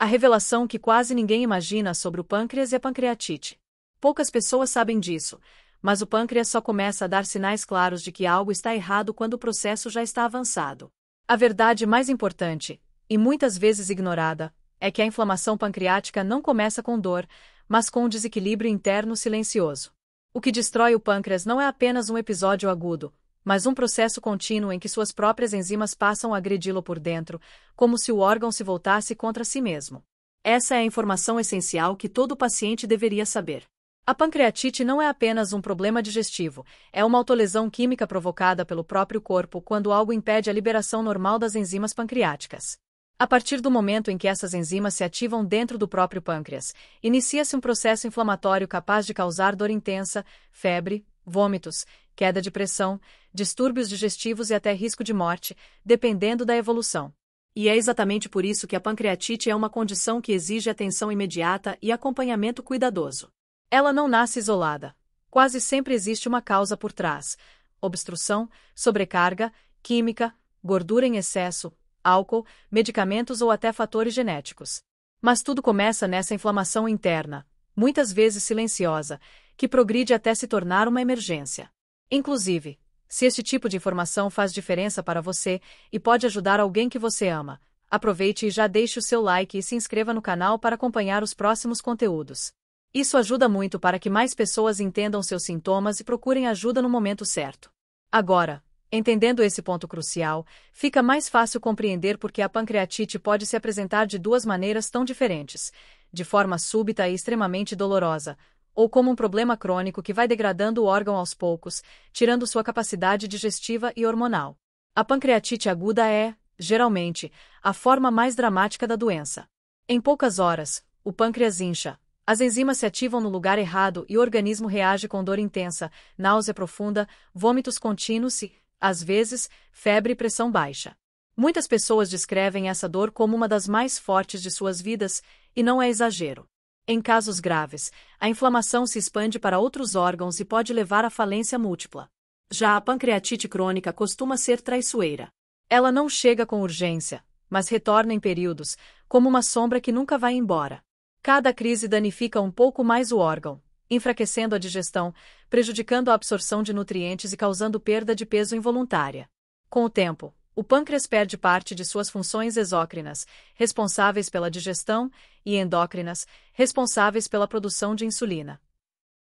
A revelação que quase ninguém imagina sobre o pâncreas e a pancreatite. Poucas pessoas sabem disso, mas o pâncreas só começa a dar sinais claros de que algo está errado quando o processo já está avançado. A verdade mais importante, e muitas vezes ignorada, é que a inflamação pancreática não começa com dor, mas com um desequilíbrio interno silencioso. O que destrói o pâncreas não é apenas um episódio agudo, mas um processo contínuo em que suas próprias enzimas passam a agredi-lo por dentro, como se o órgão se voltasse contra si mesmo. Essa é a informação essencial que todo paciente deveria saber. A pancreatite não é apenas um problema digestivo, é uma autolesão química provocada pelo próprio corpo quando algo impede a liberação normal das enzimas pancreáticas. A partir do momento em que essas enzimas se ativam dentro do próprio pâncreas, inicia-se um processo inflamatório capaz de causar dor intensa, febre, vômitos, queda de pressão, distúrbios digestivos e até risco de morte, dependendo da evolução. E é exatamente por isso que a pancreatite é uma condição que exige atenção imediata e acompanhamento cuidadoso. Ela não nasce isolada. Quase sempre existe uma causa por trás: obstrução, sobrecarga, química, gordura em excesso, álcool, medicamentos ou até fatores genéticos. Mas tudo começa nessa inflamação interna, muitas vezes silenciosa, que progride até se tornar uma emergência. Inclusive, se este tipo de informação faz diferença para você e pode ajudar alguém que você ama, aproveite e já deixe o seu like e se inscreva no canal para acompanhar os próximos conteúdos. Isso ajuda muito para que mais pessoas entendam seus sintomas e procurem ajuda no momento certo. Agora, entendendo esse ponto crucial, fica mais fácil compreender por que a pancreatite pode se apresentar de duas maneiras tão diferentes, de forma súbita e extremamente dolorosa, ou como um problema crônico que vai degradando o órgão aos poucos, tirando sua capacidade digestiva e hormonal. A pancreatite aguda é, geralmente, a forma mais dramática da doença. Em poucas horas, o pâncreas incha, as enzimas se ativam no lugar errado e o organismo reage com dor intensa, náusea profunda, vômitos contínuos e, às vezes, febre e pressão baixa. Muitas pessoas descrevem essa dor como uma das mais fortes de suas vidas, e não é exagero. Em casos graves, a inflamação se expande para outros órgãos e pode levar à falência múltipla. Já a pancreatite crônica costuma ser traiçoeira. Ela não chega com urgência, mas retorna em períodos, como uma sombra que nunca vai embora. Cada crise danifica um pouco mais o órgão, enfraquecendo a digestão, prejudicando a absorção de nutrientes e causando perda de peso involuntária. Com o tempo, o pâncreas perde parte de suas funções exócrinas, responsáveis pela digestão, e endócrinas, responsáveis pela produção de insulina.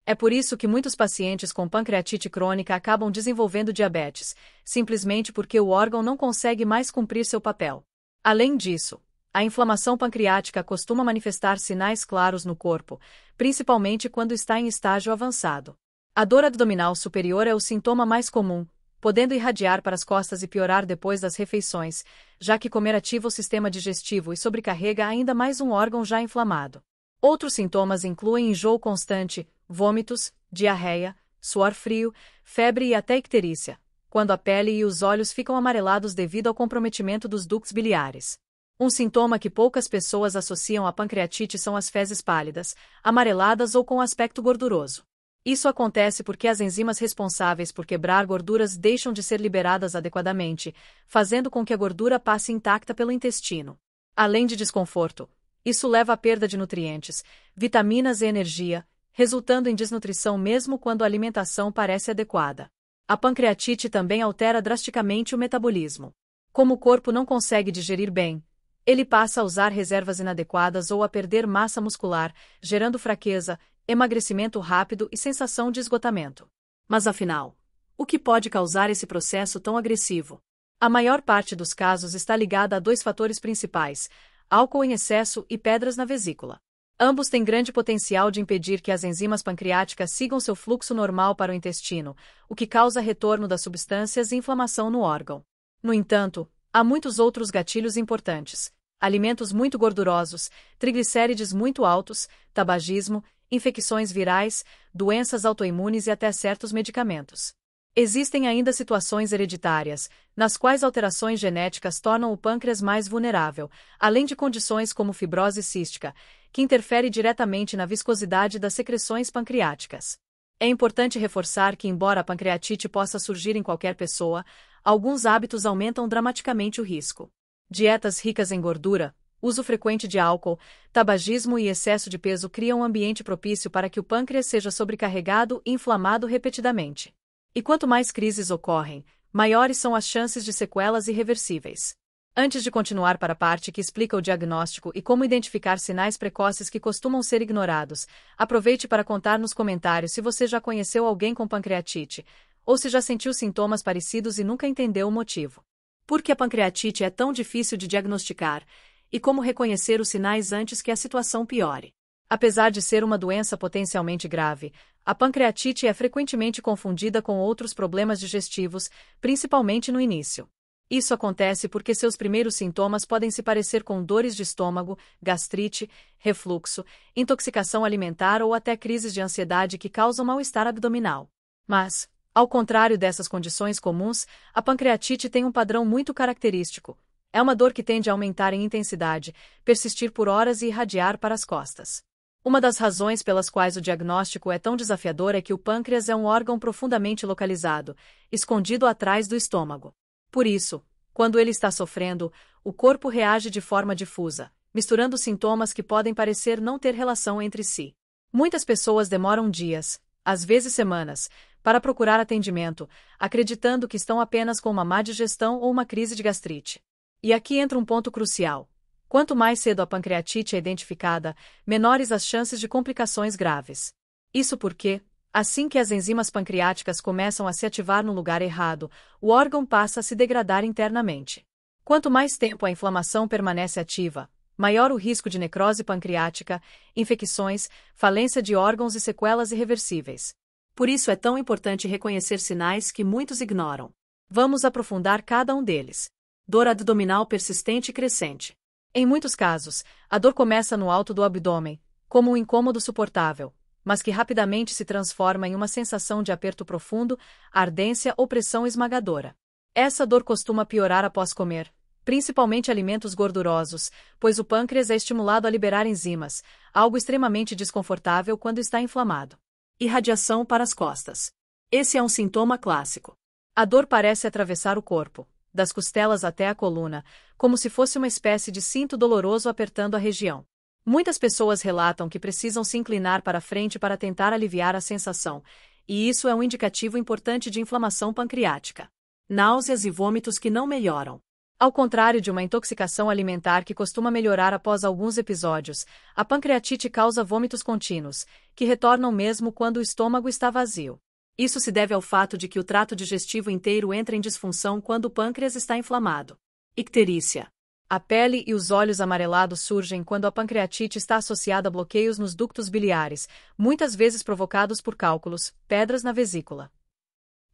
É por isso que muitos pacientes com pancreatite crônica acabam desenvolvendo diabetes, simplesmente porque o órgão não consegue mais cumprir seu papel. Além disso, a inflamação pancreática costuma manifestar sinais claros no corpo, principalmente quando está em estágio avançado. A dor abdominal superior é o sintoma mais comum, podendo irradiar para as costas e piorar depois das refeições, já que comer ativa o sistema digestivo e sobrecarrega ainda mais um órgão já inflamado. Outros sintomas incluem enjoo constante, vômitos, diarreia, suor frio, febre e até icterícia, quando a pele e os olhos ficam amarelados devido ao comprometimento dos ductos biliares. Um sintoma que poucas pessoas associam à pancreatite são as fezes pálidas, amareladas ou com aspecto gorduroso. Isso acontece porque as enzimas responsáveis por quebrar gorduras deixam de ser liberadas adequadamente, fazendo com que a gordura passe intacta pelo intestino. Além de desconforto, isso leva à perda de nutrientes, vitaminas e energia, resultando em desnutrição mesmo quando a alimentação parece adequada. A pancreatite também altera drasticamente o metabolismo. Como o corpo não consegue digerir bem, ele passa a usar reservas inadequadas ou a perder massa muscular, gerando fraqueza, emagrecimento rápido e sensação de esgotamento. Mas afinal, o que pode causar esse processo tão agressivo? A maior parte dos casos está ligada a dois fatores principais: álcool em excesso e pedras na vesícula. Ambos têm grande potencial de impedir que as enzimas pancreáticas sigam seu fluxo normal para o intestino, o que causa retorno das substâncias e inflamação no órgão. No entanto, há muitos outros gatilhos importantes: alimentos muito gordurosos, triglicérides muito altos, tabagismo, infecções virais, doenças autoimunes e até certos medicamentos. Existem ainda situações hereditárias, nas quais alterações genéticas tornam o pâncreas mais vulnerável, além de condições como fibrose cística, que interfere diretamente na viscosidade das secreções pancreáticas. É importante reforçar que, embora a pancreatite possa surgir em qualquer pessoa, alguns hábitos aumentam dramaticamente o risco. Dietas ricas em gordura, Uso frequente de álcool, tabagismo e excesso de peso criam um ambiente propício para que o pâncreas seja sobrecarregado e inflamado repetidamente. E quanto mais crises ocorrem, maiores são as chances de sequelas irreversíveis. Antes de continuar para a parte que explica o diagnóstico e como identificar sinais precoces que costumam ser ignorados, aproveite para contar nos comentários se você já conheceu alguém com pancreatite, ou se já sentiu sintomas parecidos e nunca entendeu o motivo. Por que a pancreatite é tão difícil de diagnosticar? E como reconhecer os sinais antes que a situação piore? Apesar de ser uma doença potencialmente grave, a pancreatite é frequentemente confundida com outros problemas digestivos, principalmente no início. Isso acontece porque seus primeiros sintomas podem se parecer com dores de estômago, gastrite, refluxo, intoxicação alimentar ou até crises de ansiedade que causam mal-estar abdominal. Mas, ao contrário dessas condições comuns, a pancreatite tem um padrão muito característico. É uma dor que tende a aumentar em intensidade, persistir por horas e irradiar para as costas. Uma das razões pelas quais o diagnóstico é tão desafiador é que o pâncreas é um órgão profundamente localizado, escondido atrás do estômago. Por isso, quando ele está sofrendo, o corpo reage de forma difusa, misturando sintomas que podem parecer não ter relação entre si. Muitas pessoas demoram dias, às vezes semanas, para procurar atendimento, acreditando que estão apenas com uma má digestão ou uma crise de gastrite. E aqui entra um ponto crucial. Quanto mais cedo a pancreatite é identificada, menores as chances de complicações graves. Isso porque, assim que as enzimas pancreáticas começam a se ativar no lugar errado, o órgão passa a se degradar internamente. Quanto mais tempo a inflamação permanece ativa, maior o risco de necrose pancreática, infecções, falência de órgãos e sequelas irreversíveis. Por isso é tão importante reconhecer sinais que muitos ignoram. Vamos aprofundar cada um deles. Dor abdominal persistente e crescente. Em muitos casos, a dor começa no alto do abdômen, como um incômodo suportável, mas que rapidamente se transforma em uma sensação de aperto profundo, ardência ou pressão esmagadora. Essa dor costuma piorar após comer, principalmente alimentos gordurosos, pois o pâncreas é estimulado a liberar enzimas, algo extremamente desconfortável quando está inflamado. Irradiação para as costas. Esse é um sintoma clássico. A dor parece atravessar o corpo, das costelas até a coluna, como se fosse uma espécie de cinto doloroso apertando a região. Muitas pessoas relatam que precisam se inclinar para frente para tentar aliviar a sensação, e isso é um indicativo importante de inflamação pancreática. Náuseas e vômitos que não melhoram. Ao contrário de uma intoxicação alimentar que costuma melhorar após alguns episódios, a pancreatite causa vômitos contínuos, que retornam mesmo quando o estômago está vazio. Isso se deve ao fato de que o trato digestivo inteiro entra em disfunção quando o pâncreas está inflamado. Icterícia. A pele e os olhos amarelados surgem quando a pancreatite está associada a bloqueios nos ductos biliares, muitas vezes provocados por cálculos, pedras na vesícula.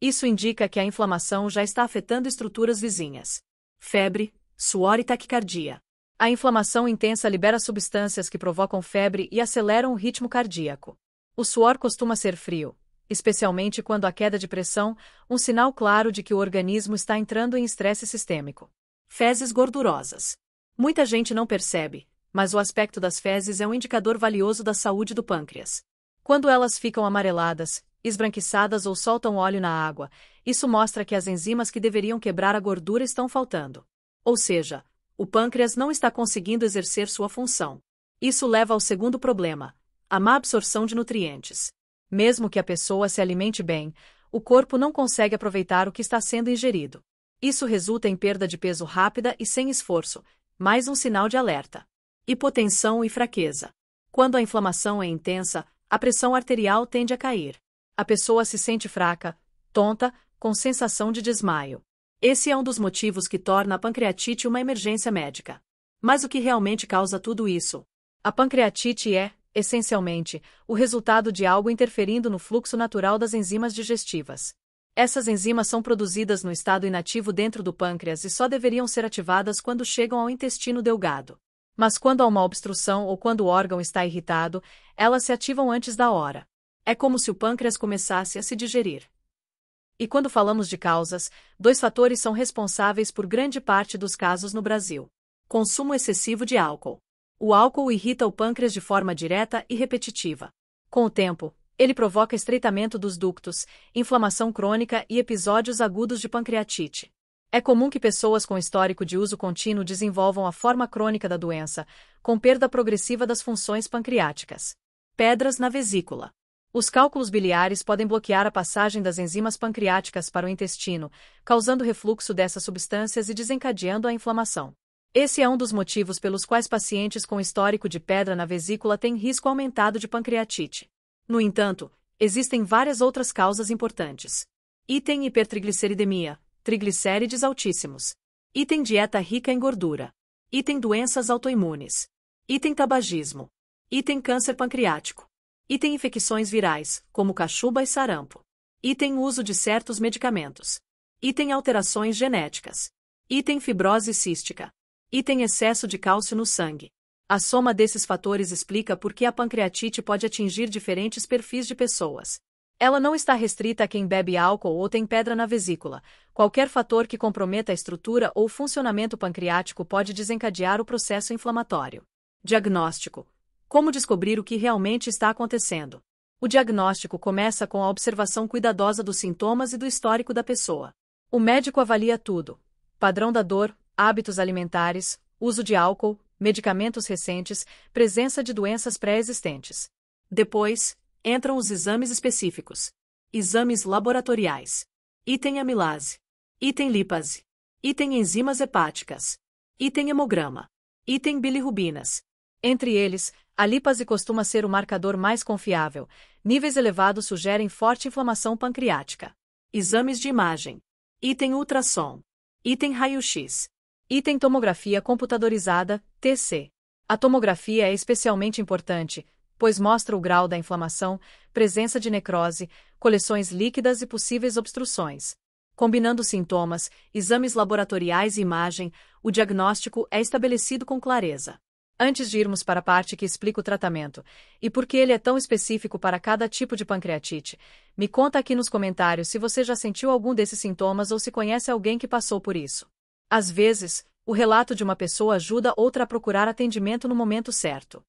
Isso indica que a inflamação já está afetando estruturas vizinhas. Febre, suor e taquicardia. A inflamação intensa libera substâncias que provocam febre e aceleram o ritmo cardíaco. O suor costuma ser frio, especialmente quando há queda de pressão, um sinal claro de que o organismo está entrando em estresse sistêmico. Fezes gordurosas. Muita gente não percebe, mas o aspecto das fezes é um indicador valioso da saúde do pâncreas. Quando elas ficam amareladas, esbranquiçadas ou soltam óleo na água, isso mostra que as enzimas que deveriam quebrar a gordura estão faltando. Ou seja, o pâncreas não está conseguindo exercer sua função. Isso leva ao segundo problema, a má absorção de nutrientes. Mesmo que a pessoa se alimente bem, o corpo não consegue aproveitar o que está sendo ingerido. Isso resulta em perda de peso rápida e sem esforço, mais um sinal de alerta. Hipotensão e fraqueza. Quando a inflamação é intensa, a pressão arterial tende a cair. A pessoa se sente fraca, tonta, com sensação de desmaio. Esse é um dos motivos que torna a pancreatite uma emergência médica. Mas o que realmente causa tudo isso? A pancreatite é, essencialmente, o resultado de algo interferindo no fluxo natural das enzimas digestivas. Essas enzimas são produzidas no estado inativo dentro do pâncreas e só deveriam ser ativadas quando chegam ao intestino delgado. Mas quando há uma obstrução ou quando o órgão está irritado, elas se ativam antes da hora. É como se o pâncreas começasse a se digerir. E quando falamos de causas, 2 fatores são responsáveis por grande parte dos casos no Brasil. Consumo excessivo de álcool. O álcool irrita o pâncreas de forma direta e repetitiva. Com o tempo, ele provoca estreitamento dos ductos, inflamação crônica e episódios agudos de pancreatite. É comum que pessoas com histórico de uso contínuo desenvolvam a forma crônica da doença, com perda progressiva das funções pancreáticas. Pedras na vesícula. Os cálculos biliares podem bloquear a passagem das enzimas pancreáticas para o intestino, causando refluxo dessas substâncias e desencadeando a inflamação. Esse é um dos motivos pelos quais pacientes com histórico de pedra na vesícula têm risco aumentado de pancreatite. No entanto, existem várias outras causas importantes. Item hipertrigliceridemia, triglicérides altíssimos. Item dieta rica em gordura. Item doenças autoimunes. Item tabagismo. Item câncer pancreático. Item infecções virais, como cachumba e sarampo. Item uso de certos medicamentos. Item alterações genéticas. Item fibrose cística. Item excesso de cálcio no sangue. A soma desses fatores explica por que a pancreatite pode atingir diferentes perfis de pessoas. Ela não está restrita a quem bebe álcool ou tem pedra na vesícula. Qualquer fator que comprometa a estrutura ou funcionamento pancreático pode desencadear o processo inflamatório. Diagnóstico. Como descobrir o que realmente está acontecendo? O diagnóstico começa com a observação cuidadosa dos sintomas e do histórico da pessoa. O médico avalia tudo: padrão da dor, hábitos alimentares, uso de álcool, medicamentos recentes, presença de doenças pré-existentes. Depois, entram os exames específicos. Exames laboratoriais. Item amilase. Item lipase. Item enzimas hepáticas. Item hemograma. Item bilirrubinas. Entre eles, a lipase costuma ser o marcador mais confiável. Níveis elevados sugerem forte inflamação pancreática. Exames de imagem. Item ultrassom. Item raio-x. Item tomografia computadorizada, TC. A tomografia é especialmente importante, pois mostra o grau da inflamação, presença de necrose, coleções líquidas e possíveis obstruções. Combinando sintomas, exames laboratoriais e imagem, o diagnóstico é estabelecido com clareza. Antes de irmos para a parte que explica o tratamento, e por que ele é tão específico para cada tipo de pancreatite, me conta aqui nos comentários se você já sentiu algum desses sintomas ou se conhece alguém que passou por isso. Às vezes, o relato de uma pessoa ajuda outra a procurar atendimento no momento certo.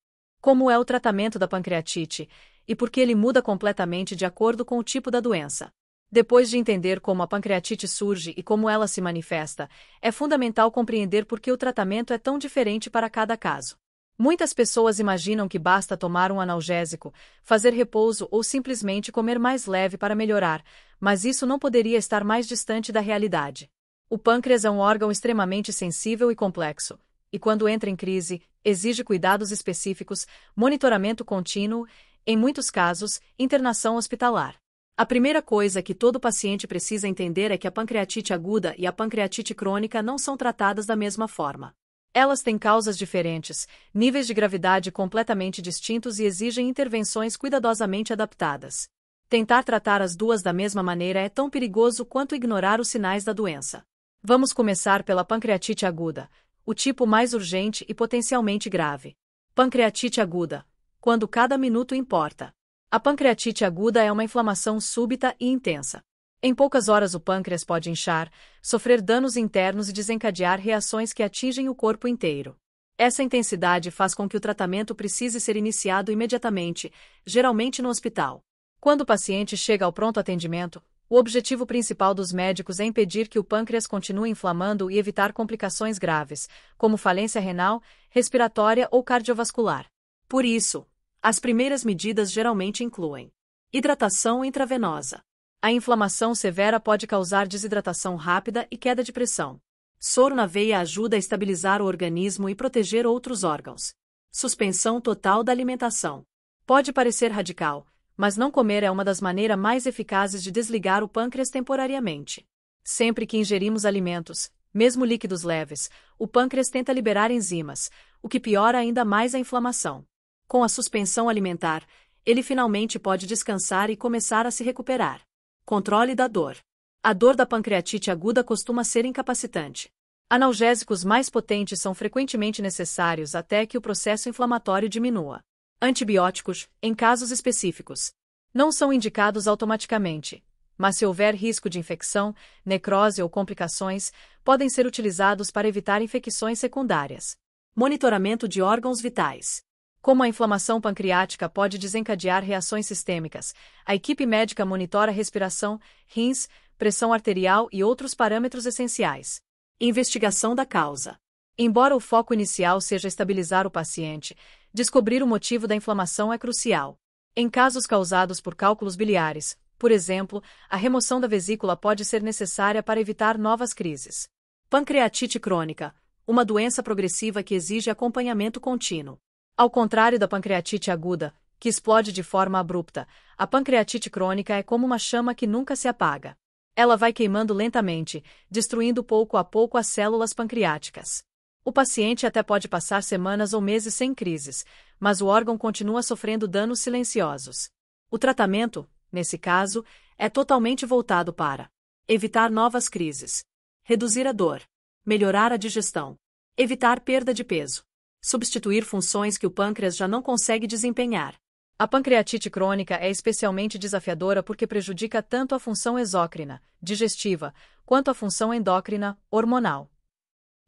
Como é o tratamento da pancreatite, e por que ele muda completamente de acordo com o tipo da doença. Depois de entender como a pancreatite surge e como ela se manifesta, é fundamental compreender por que o tratamento é tão diferente para cada caso. Muitas pessoas imaginam que basta tomar um analgésico, fazer repouso ou simplesmente comer mais leve para melhorar, mas isso não poderia estar mais distante da realidade. O pâncreas é um órgão extremamente sensível e complexo, e quando entra em crise, exige cuidados específicos, monitoramento contínuo, em muitos casos, internação hospitalar. A primeira coisa que todo paciente precisa entender é que a pancreatite aguda e a pancreatite crônica não são tratadas da mesma forma. Elas têm causas diferentes, níveis de gravidade completamente distintos e exigem intervenções cuidadosamente adaptadas. Tentar tratar as duas da mesma maneira é tão perigoso quanto ignorar os sinais da doença. Vamos começar pela pancreatite aguda, o tipo mais urgente e potencialmente grave. Pancreatite aguda, quando cada minuto importa. A pancreatite aguda é uma inflamação súbita e intensa. Em poucas horas o pâncreas pode inchar, sofrer danos internos e desencadear reações que atingem o corpo inteiro. Essa intensidade faz com que o tratamento precise ser iniciado imediatamente, geralmente no hospital. Quando o paciente chega ao pronto atendimento, o objetivo principal dos médicos é impedir que o pâncreas continue inflamando e evitar complicações graves, como falência renal, respiratória ou cardiovascular. Por isso, as primeiras medidas geralmente incluem hidratação intravenosa. A inflamação severa pode causar desidratação rápida e queda de pressão. Soro na veia ajuda a estabilizar o organismo e proteger outros órgãos. Suspensão total da alimentação. Pode parecer radical, mas não comer é uma das maneiras mais eficazes de desligar o pâncreas temporariamente. Sempre que ingerimos alimentos, mesmo líquidos leves, o pâncreas tenta liberar enzimas, o que piora ainda mais a inflamação. Com a suspensão alimentar, ele finalmente pode descansar e começar a se recuperar. Controle da dor. A dor da pancreatite aguda costuma ser incapacitante. Analgésicos mais potentes são frequentemente necessários até que o processo inflamatório diminua. Antibióticos, em casos específicos, não são indicados automaticamente, mas se houver risco de infecção, necrose ou complicações, podem ser utilizados para evitar infecções secundárias. Monitoramento de órgãos vitais. Como a inflamação pancreática pode desencadear reações sistêmicas, a equipe médica monitora respiração, rins, pressão arterial e outros parâmetros essenciais. Investigação da causa. Embora o foco inicial seja estabilizar o paciente, descobrir o motivo da inflamação é crucial. Em casos causados por cálculos biliares, por exemplo, a remoção da vesícula pode ser necessária para evitar novas crises. Pancreatite crônica, uma doença progressiva que exige acompanhamento contínuo. Ao contrário da pancreatite aguda, que explode de forma abrupta, a pancreatite crônica é como uma chama que nunca se apaga. Ela vai queimando lentamente, destruindo pouco a pouco as células pancreáticas. O paciente até pode passar semanas ou meses sem crises, mas o órgão continua sofrendo danos silenciosos. O tratamento, nesse caso, é totalmente voltado para evitar novas crises, reduzir a dor, melhorar a digestão, evitar perda de peso, substituir funções que o pâncreas já não consegue desempenhar. A pancreatite crônica é especialmente desafiadora porque prejudica tanto a função exócrina, digestiva, quanto a função endócrina, hormonal.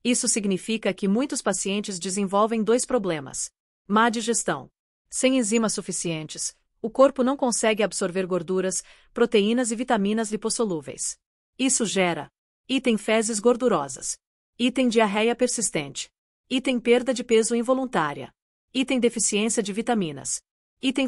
Isso significa que muitos pacientes desenvolvem dois problemas: má digestão. Sem enzimas suficientes, o corpo não consegue absorver gorduras, proteínas e vitaminas lipossolúveis. Isso gera fezes gordurosas, diarreia persistente, perda de peso involuntária, deficiência de vitaminas,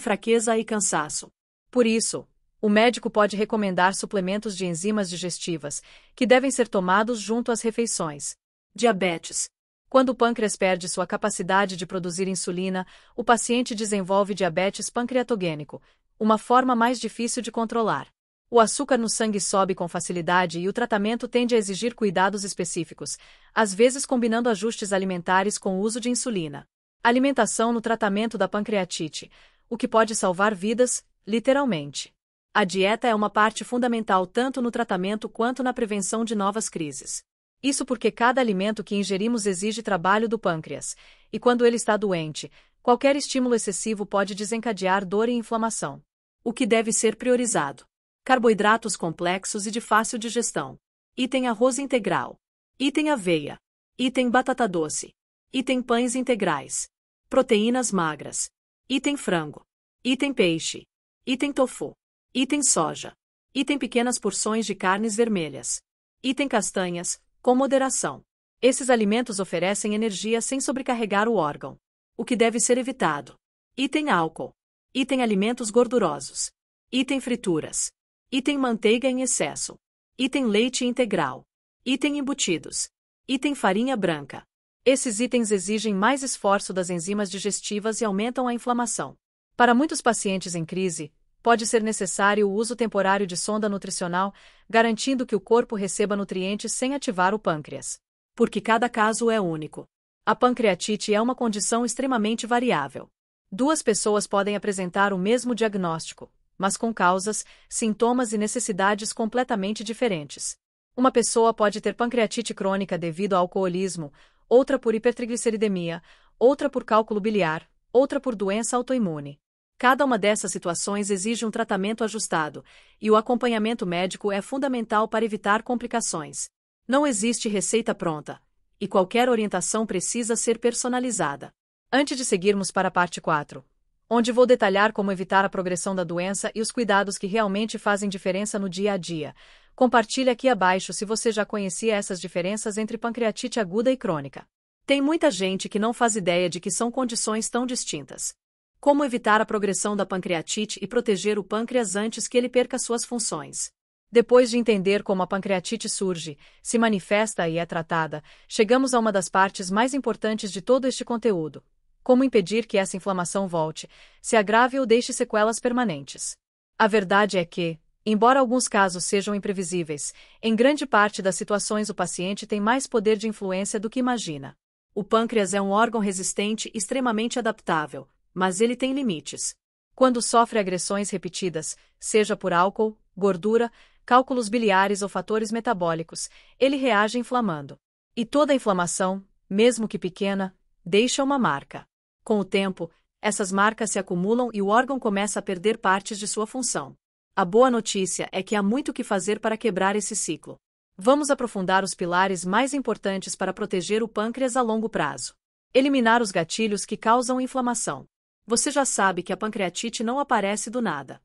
fraqueza e cansaço. Por isso, o médico pode recomendar suplementos de enzimas digestivas, que devem ser tomados junto às refeições. Diabetes. Quando o pâncreas perde sua capacidade de produzir insulina, o paciente desenvolve diabetes pancreatogênico, uma forma mais difícil de controlar. O açúcar no sangue sobe com facilidade e o tratamento tende a exigir cuidados específicos, às vezes combinando ajustes alimentares com o uso de insulina. Alimentação no tratamento da pancreatite, o que pode salvar vidas, literalmente. A dieta é uma parte fundamental tanto no tratamento quanto na prevenção de novas crises. Isso porque cada alimento que ingerimos exige trabalho do pâncreas, e quando ele está doente, qualquer estímulo excessivo pode desencadear dor e inflamação. O que deve ser priorizado? Carboidratos complexos e de fácil digestão. Arroz integral. Aveia. Batata doce. Pães integrais. Proteínas magras. Frango. Peixe. Tofu. Soja. Pequenas porções de carnes vermelhas. Castanhas, com moderação. Esses alimentos oferecem energia sem sobrecarregar o órgão. O que deve ser evitado? Álcool. Alimentos gordurosos. Frituras. Manteiga em excesso. Leite integral. Embutidos. Farinha branca. Esses itens exigem mais esforço das enzimas digestivas e aumentam a inflamação. Para muitos pacientes em crise, pode ser necessário o uso temporário de sonda nutricional, garantindo que o corpo receba nutrientes sem ativar o pâncreas. Porque cada caso é único. A pancreatite é uma condição extremamente variável. Duas pessoas podem apresentar o mesmo diagnóstico, mas com causas, sintomas e necessidades completamente diferentes. Uma pessoa pode ter pancreatite crônica devido ao alcoolismo, outra por hipertrigliceridemia, outra por cálculo biliar, outra por doença autoimune. Cada uma dessas situações exige um tratamento ajustado, e o acompanhamento médico é fundamental para evitar complicações. Não existe receita pronta, e qualquer orientação precisa ser personalizada. Antes de seguirmos para a parte 4, onde vou detalhar como evitar a progressão da doença e os cuidados que realmente fazem diferença no dia a dia, compartilhe aqui abaixo se você já conhecia essas diferenças entre pancreatite aguda e crônica. Tem muita gente que não faz ideia de que são condições tão distintas. Como evitar a progressão da pancreatite e proteger o pâncreas antes que ele perca suas funções? Depois de entender como a pancreatite surge, se manifesta e é tratada, chegamos a uma das partes mais importantes de todo este conteúdo: como impedir que essa inflamação volte, se agrave ou deixe sequelas permanentes. A verdade é que, embora alguns casos sejam imprevisíveis, em grande parte das situações o paciente tem mais poder de influência do que imagina. O pâncreas é um órgão resistente e extremamente adaptável, mas ele tem limites. Quando sofre agressões repetidas, seja por álcool, gordura, cálculos biliares ou fatores metabólicos, ele reage inflamando. E toda inflamação, mesmo que pequena, deixa uma marca. Com o tempo, essas marcas se acumulam e o órgão começa a perder partes de sua função. A boa notícia é que há muito o que fazer para quebrar esse ciclo. Vamos aprofundar os pilares mais importantes para proteger o pâncreas a longo prazo. Eliminar os gatilhos que causam inflamação. Você já sabe que a pancreatite não aparece do nada.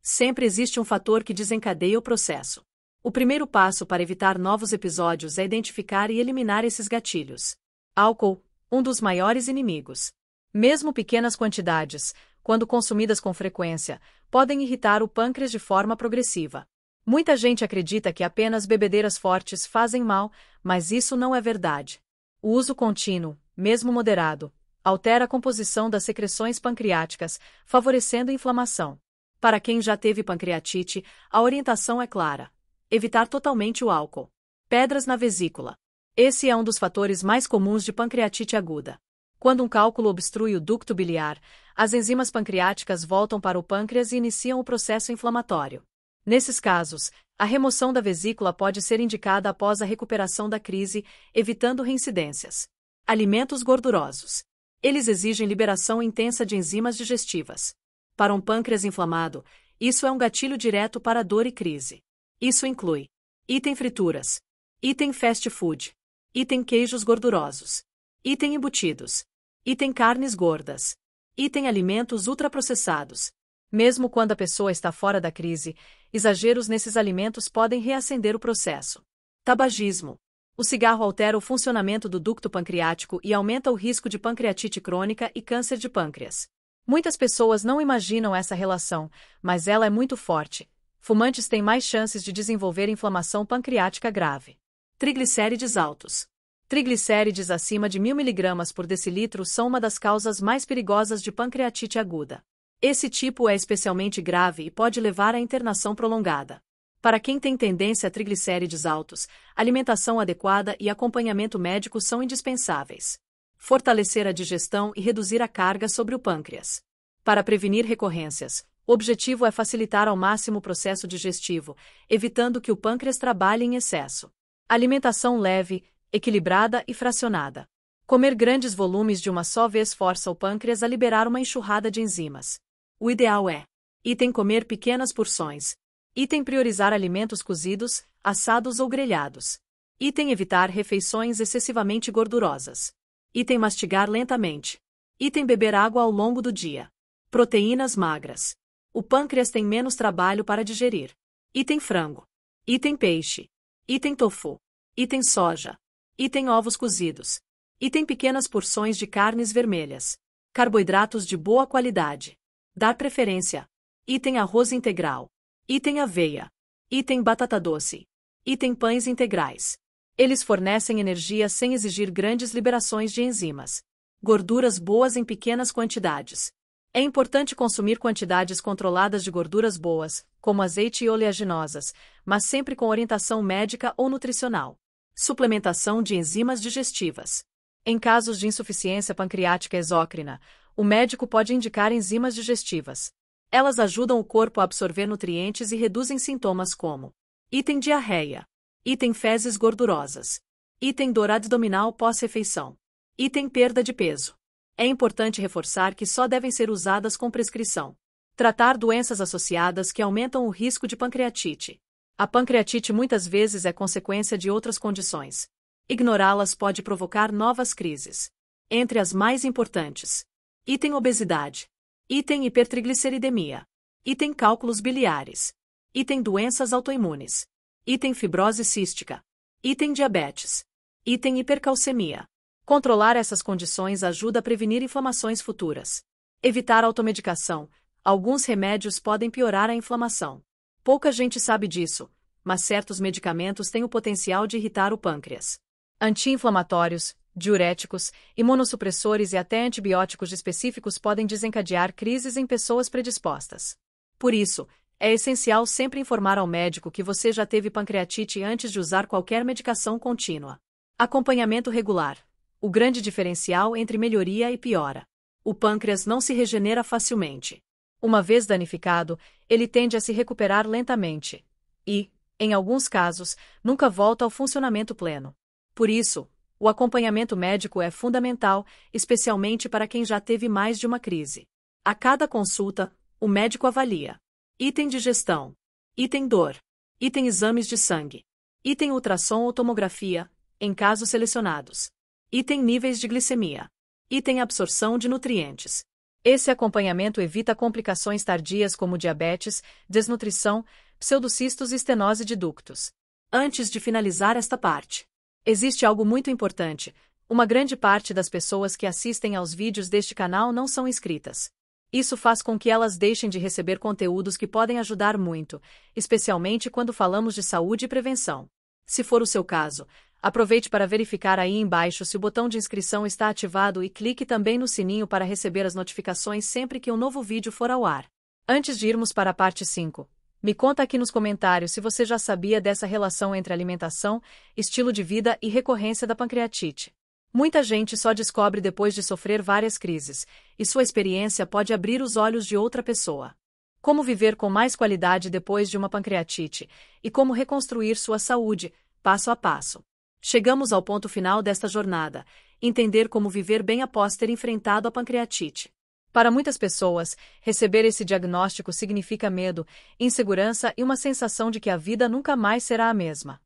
Sempre existe um fator que desencadeia o processo. O primeiro passo para evitar novos episódios é identificar e eliminar esses gatilhos. Álcool, um dos maiores inimigos. Mesmo pequenas quantidades, quando consumidas com frequência, podem irritar o pâncreas de forma progressiva. Muita gente acredita que apenas bebedeiras fortes fazem mal, mas isso não é verdade. O uso contínuo, mesmo moderado, altera a composição das secreções pancreáticas, favorecendo a inflamação. Para quem já teve pancreatite, a orientação é clara: evitar totalmente o álcool. Pedras na vesícula. Esse é um dos fatores mais comuns de pancreatite aguda. Quando um cálculo obstrui o ducto biliar, as enzimas pancreáticas voltam para o pâncreas e iniciam o processo inflamatório. Nesses casos, a remoção da vesícula pode ser indicada após a recuperação da crise, evitando reincidências. Alimentos gordurosos. Eles exigem liberação intensa de enzimas digestivas. Para um pâncreas inflamado, isso é um gatilho direto para dor e crise. Isso inclui item frituras, item fast food, item queijos gordurosos, item embutidos, item carnes gordas, item alimentos ultraprocessados. Mesmo quando a pessoa está fora da crise, exageros nesses alimentos podem reacender o processo. Tabagismo. O cigarro altera o funcionamento do ducto pancreático e aumenta o risco de pancreatite crônica e câncer de pâncreas. Muitas pessoas não imaginam essa relação, mas ela é muito forte. Fumantes têm mais chances de desenvolver inflamação pancreática grave. Triglicérides altos. Triglicérides acima de 1000 mg por decilitro são uma das causas mais perigosas de pancreatite aguda. Esse tipo é especialmente grave e pode levar à internação prolongada. Para quem tem tendência a triglicérides altos, alimentação adequada e acompanhamento médico são indispensáveis. Fortalecer a digestão e reduzir a carga sobre o pâncreas. Para prevenir recorrências, o objetivo é facilitar ao máximo o processo digestivo, evitando que o pâncreas trabalhe em excesso. Alimentação leve, equilibrada e fracionada. Comer grandes volumes de uma só vez força o pâncreas a liberar uma enxurrada de enzimas. O ideal é: item comer pequenas porções. Item priorizar alimentos cozidos, assados ou grelhados. Item evitar refeições excessivamente gordurosas. Item mastigar lentamente. Item beber água ao longo do dia. Proteínas magras. O pâncreas tem menos trabalho para digerir. Item frango. Item peixe. Item tofu. Item soja. Item ovos cozidos. Item pequenas porções de carnes vermelhas. Carboidratos de boa qualidade. Dar preferência. Item arroz integral. Item aveia. Item batata doce. Item pães integrais. Eles fornecem energia sem exigir grandes liberações de enzimas. Gorduras boas em pequenas quantidades. É importante consumir quantidades controladas de gorduras boas, como azeite e oleaginosas, mas sempre com orientação médica ou nutricional. Suplementação de enzimas digestivas. Em casos de insuficiência pancreática exócrina, o médico pode indicar enzimas digestivas. Elas ajudam o corpo a absorver nutrientes e reduzem sintomas como item diarreia, item fezes gordurosas, item dor abdominal pós-refeição, item perda de peso. É importante reforçar que só devem ser usadas com prescrição. Tratar doenças associadas que aumentam o risco de pancreatite. A pancreatite muitas vezes é consequência de outras condições. Ignorá-las pode provocar novas crises. Entre as mais importantes: item obesidade, item hipertrigliceridemia, item cálculos biliares, item doenças autoimunes, item fibrose cística, item diabetes, item hipercalcemia. Controlar essas condições ajuda a prevenir inflamações futuras. Evitar automedicação. Alguns remédios podem piorar a inflamação. Pouca gente sabe disso, mas certos medicamentos têm o potencial de irritar o pâncreas. Anti-inflamatórios, diuréticos, imunossupressores e até antibióticos específicos podem desencadear crises em pessoas predispostas. Por isso, é essencial sempre informar ao médico que você já teve pancreatite antes de usar qualquer medicação contínua. Acompanhamento regular. O grande diferencial entre melhoria e piora. O pâncreas não se regenera facilmente. Uma vez danificado, ele tende a se recuperar lentamente. E, em alguns casos, nunca volta ao funcionamento pleno. Por isso, o acompanhamento médico é fundamental, especialmente para quem já teve mais de uma crise. A cada consulta, o médico avalia: item digestão, item dor, item exames de sangue, item ultrassom ou tomografia, em casos selecionados, item níveis de glicemia, item absorção de nutrientes. Esse acompanhamento evita complicações tardias como diabetes, desnutrição, pseudocistos e estenose de ductos. Antes de finalizar esta parte, existe algo muito importante. Uma grande parte das pessoas que assistem aos vídeos deste canal não são inscritas. Isso faz com que elas deixem de receber conteúdos que podem ajudar muito, especialmente quando falamos de saúde e prevenção. Se for o seu caso, aproveite para verificar aí embaixo se o botão de inscrição está ativado e clique também no sininho para receber as notificações sempre que um novo vídeo for ao ar. Antes de irmos para a parte 5, me conta aqui nos comentários se você já sabia dessa relação entre alimentação, estilo de vida e recorrência da pancreatite. Muita gente só descobre depois de sofrer várias crises, e sua experiência pode abrir os olhos de outra pessoa. Como viver com mais qualidade depois de uma pancreatite, e como reconstruir sua saúde, passo a passo. Chegamos ao ponto final desta jornada, entender como viver bem após ter enfrentado a pancreatite. Para muitas pessoas, receber esse diagnóstico significa medo, insegurança e uma sensação de que a vida nunca mais será a mesma.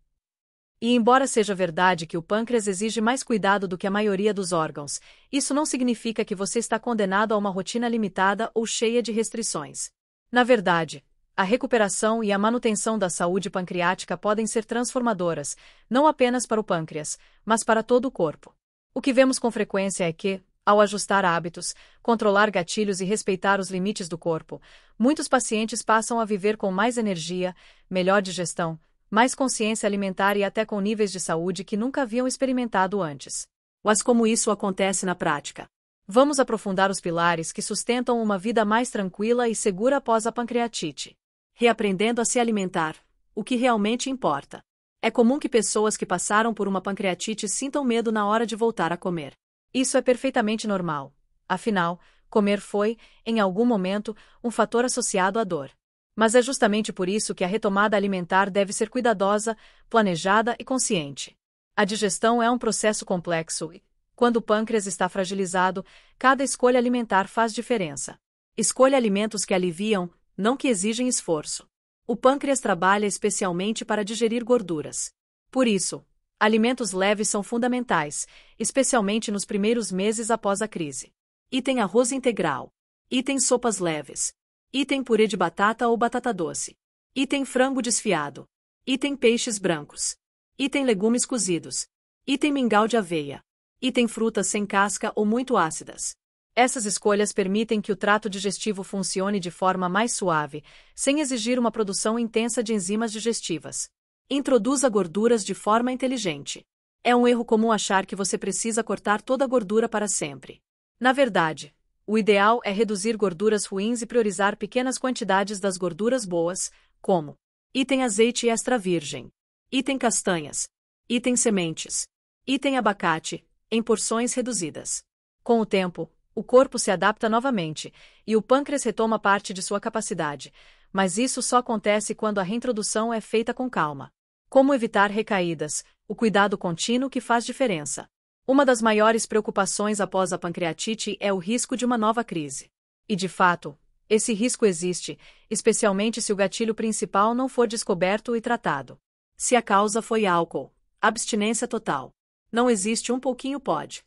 E embora seja verdade que o pâncreas exige mais cuidado do que a maioria dos órgãos, isso não significa que você está condenado a uma rotina limitada ou cheia de restrições. Na verdade, a recuperação e a manutenção da saúde pancreática podem ser transformadoras, não apenas para o pâncreas, mas para todo o corpo. O que vemos com frequência é que, ao ajustar hábitos, controlar gatilhos e respeitar os limites do corpo, muitos pacientes passam a viver com mais energia, melhor digestão, mais consciência alimentar e até com níveis de saúde que nunca haviam experimentado antes. Mas como isso acontece na prática? Vamos aprofundar os pilares que sustentam uma vida mais tranquila e segura após a pancreatite. Reaprendendo a se alimentar, o que realmente importa. É comum que pessoas que passaram por uma pancreatite sintam medo na hora de voltar a comer. Isso é perfeitamente normal. Afinal, comer foi, em algum momento, um fator associado à dor. Mas é justamente por isso que a retomada alimentar deve ser cuidadosa, planejada e consciente. A digestão é um processo complexo e, quando o pâncreas está fragilizado, cada escolha alimentar faz diferença. Escolha alimentos que aliviam, não que exigem esforço. O pâncreas trabalha especialmente para digerir gorduras. Por isso, alimentos leves são fundamentais, especialmente nos primeiros meses após a crise. Item arroz integral. Item sopas leves. Item purê de batata ou batata doce. Item frango desfiado. Item peixes brancos. Item legumes cozidos. Item mingau de aveia. Item frutas sem casca ou muito ácidas. Essas escolhas permitem que o trato digestivo funcione de forma mais suave, sem exigir uma produção intensa de enzimas digestivas. Introduza gorduras de forma inteligente. É um erro comum achar que você precisa cortar toda a gordura para sempre. Na verdade, o ideal é reduzir gorduras ruins e priorizar pequenas quantidades das gorduras boas, como item azeite extra virgem, item castanhas, item sementes, item abacate, em porções reduzidas. Com o tempo, o corpo se adapta novamente, e o pâncreas retoma parte de sua capacidade, mas isso só acontece quando a reintrodução é feita com calma. Como evitar recaídas? O cuidado contínuo que faz diferença. Uma das maiores preocupações após a pancreatite é o risco de uma nova crise. E de fato, esse risco existe, especialmente se o gatilho principal não for descoberto e tratado. Se a causa foi álcool, abstinência total. Não existe um pouquinho pode.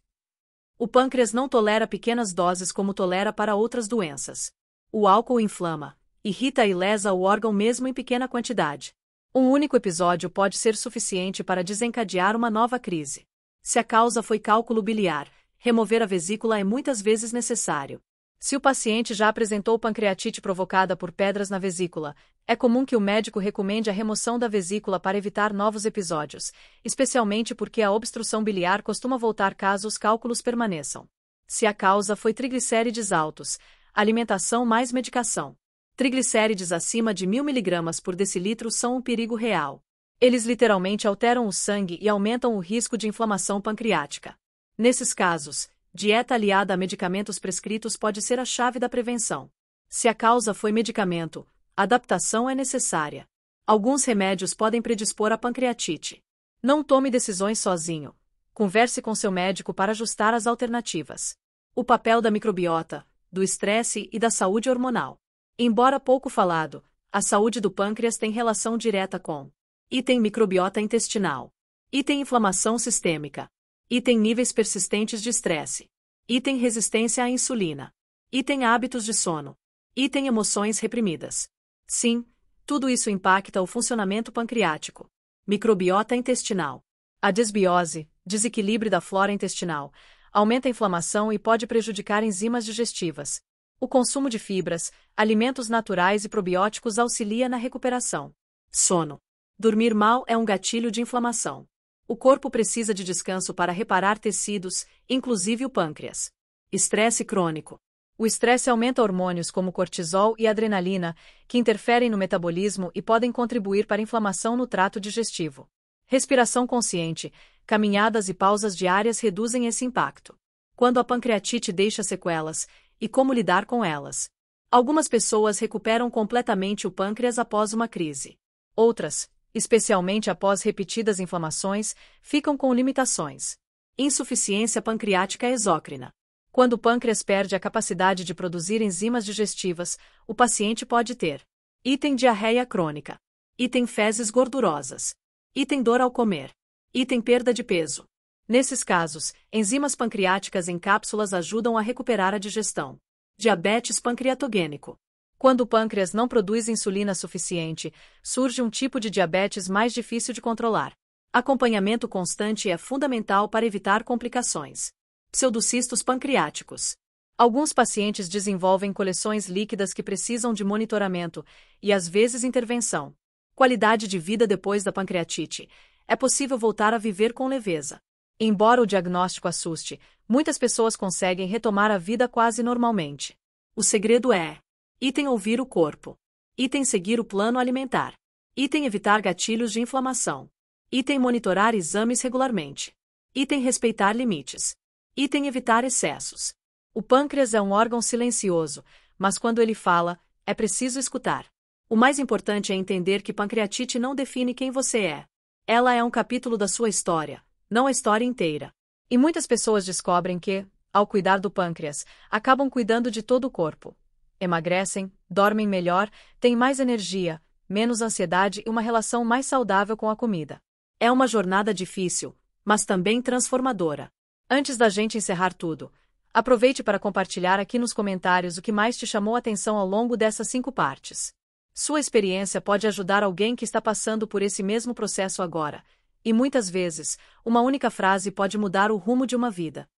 O pâncreas não tolera pequenas doses como tolera para outras doenças. O álcool inflama, irrita e lesa o órgão mesmo em pequena quantidade. Um único episódio pode ser suficiente para desencadear uma nova crise. Se a causa foi cálculo biliar, remover a vesícula é muitas vezes necessário. Se o paciente já apresentou pancreatite provocada por pedras na vesícula, é comum que o médico recomende a remoção da vesícula para evitar novos episódios, especialmente porque a obstrução biliar costuma voltar caso os cálculos permaneçam. Se a causa foi triglicérides altos, alimentação mais medicação. Triglicérides acima de 1000 mg por decilitro são um perigo real. Eles literalmente alteram o sangue e aumentam o risco de inflamação pancreática. Nesses casos, dieta aliada a medicamentos prescritos pode ser a chave da prevenção. Se a causa foi medicamento, adaptação é necessária. Alguns remédios podem predispor à pancreatite. Não tome decisões sozinho. Converse com seu médico para ajustar as alternativas. O papel da microbiota, do estresse e da saúde hormonal. Embora pouco falado, a saúde do pâncreas tem relação direta com item microbiota intestinal, item inflamação sistêmica, item níveis persistentes de estresse, item resistência à insulina, Item hábitos de sono. Item emoções reprimidas. Sim, tudo isso impacta o funcionamento pancreático. Microbiota intestinal. A desbiose, desequilíbrio da flora intestinal, aumenta a inflamação e pode prejudicar enzimas digestivas. O consumo de fibras, alimentos naturais e probióticos auxilia na recuperação. Sono. Dormir mal é um gatilho de inflamação. O corpo precisa de descanso para reparar tecidos, inclusive o pâncreas. Estresse crônico. O estresse aumenta hormônios como cortisol e adrenalina, que interferem no metabolismo e podem contribuir para a inflamação no trato digestivo. Respiração consciente, caminhadas e pausas diárias reduzem esse impacto. Quando a pancreatite deixa sequelas, e como lidar com elas. Algumas pessoas recuperam completamente o pâncreas após uma crise. Outras, especialmente após repetidas inflamações, ficam com limitações. Insuficiência pancreática exócrina. Quando o pâncreas perde a capacidade de produzir enzimas digestivas, o paciente pode ter item diarreia crônica, item fezes gordurosas, item dor ao comer, item perda de peso. Nesses casos, enzimas pancreáticas em cápsulas ajudam a recuperar a digestão. Diabetes pancreatogênico. Quando o pâncreas não produz insulina suficiente, surge um tipo de diabetes mais difícil de controlar. Acompanhamento constante é fundamental para evitar complicações. Pseudocistos pancreáticos. Alguns pacientes desenvolvem coleções líquidas que precisam de monitoramento e, às vezes, intervenção. Qualidade de vida depois da pancreatite. É possível voltar a viver com leveza. Embora o diagnóstico assuste, muitas pessoas conseguem retomar a vida quase normalmente. O segredo é: item ouvir o corpo. Item seguir o plano alimentar. Item evitar gatilhos de inflamação. Item monitorar exames regularmente. Item respeitar limites. Item evitar excessos. O pâncreas é um órgão silencioso, mas quando ele fala, é preciso escutar. O mais importante é entender que pancreatite não define quem você é. Ela é um capítulo da sua história, não a história inteira. E muitas pessoas descobrem que, ao cuidar do pâncreas, acabam cuidando de todo o corpo. Emagrecem, dormem melhor, têm mais energia, menos ansiedade e uma relação mais saudável com a comida. É uma jornada difícil, mas também transformadora. Antes da gente encerrar tudo, aproveite para compartilhar aqui nos comentários o que mais te chamou a atenção ao longo dessas 5 partes. Sua experiência pode ajudar alguém que está passando por esse mesmo processo agora, e muitas vezes, uma única frase pode mudar o rumo de uma vida.